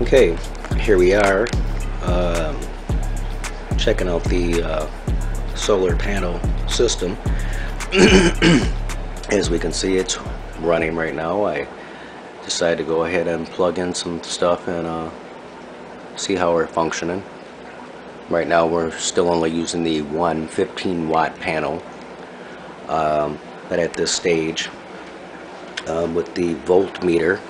Okay, here we are checking out the solar panel system. As we can see, it's running right now. I decided to go ahead and plug in some stuff and see how we're functioning. Right now we're still only using the one 15-watt panel, but at this stage with the voltmeter,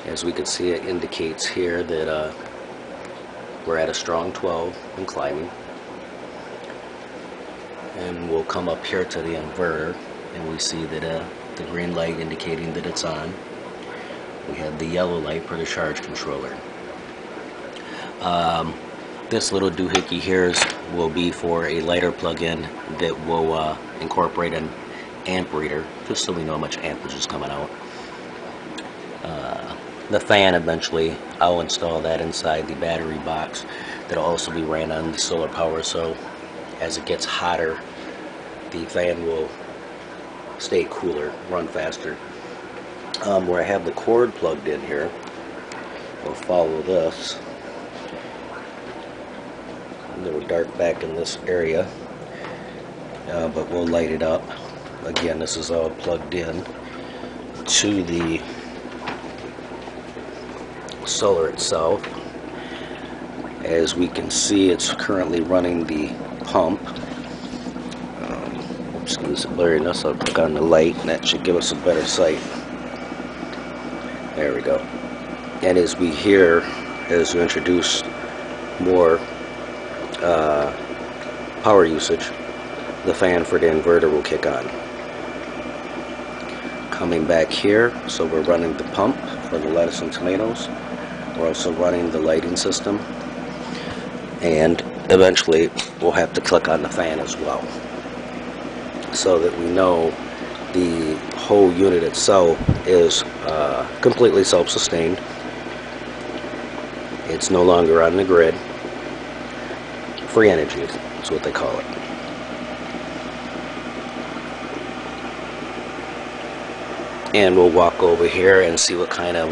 as we can see, it indicates here that we're at a strong 12 and climbing. And we'll come up here to the inverter and we see that the green light indicating that it's on. We have the yellow light for the charge controller. This little doohickey here will be for a lighter plug-in that will incorporate an amp reader, just so we know how much ampage is coming out. The fan, eventually I'll install that inside the battery box. That'll also be ran on the solar power, so as it gets hotter the fan will stay cooler, run faster. Where I have the cord plugged in here, we'll follow this. A little dark back in this area, but we'll light it up. Again, this is all plugged in to the solar itself. As we can see, it's currently running the pump. Excuse the blurriness, I'll click on the light and that should give us a better sight. There we go. And as we hear, as we introduce more power usage, the fan for the inverter will kick on. Coming back here, so we're running the pump for the lettuce and tomatoes. We're also running the lighting system, and eventually we'll have to click on the fan as well, so that we know the whole unit itself is completely self-sustained. It's no longer on the grid. Free energy is what they call it. And we'll walk over here and see what kind of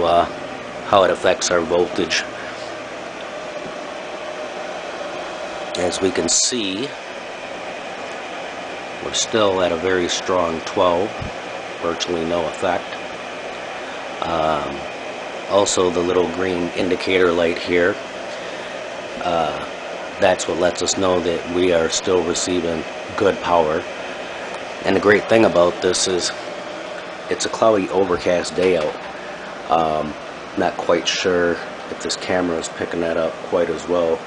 how it affects our voltage. As we can see, we're still at a very strong 12, virtually no effect. Also, the little green indicator light here, that's what lets us know that we are still receiving good power. And the great thing about this is it's a cloudy, overcast day out. Not quite sure if this camera is picking that up quite as well,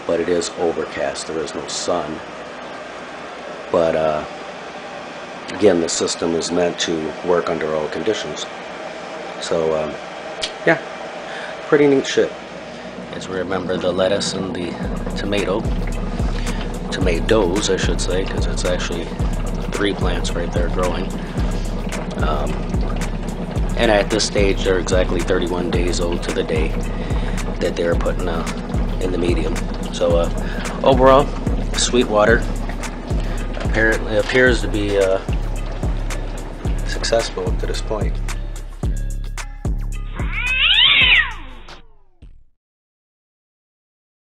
but it is overcast. There is no sun. But again, the system is meant to work under all conditions. So yeah, pretty neat shit. As we remember, the lettuce and the tomatoes I should say, because it's actually 3 plants right there growing. And at this stage they're exactly 31 days old to the day that they're putting in the medium. So overall, SweetWater apparently appears to be successful to this point.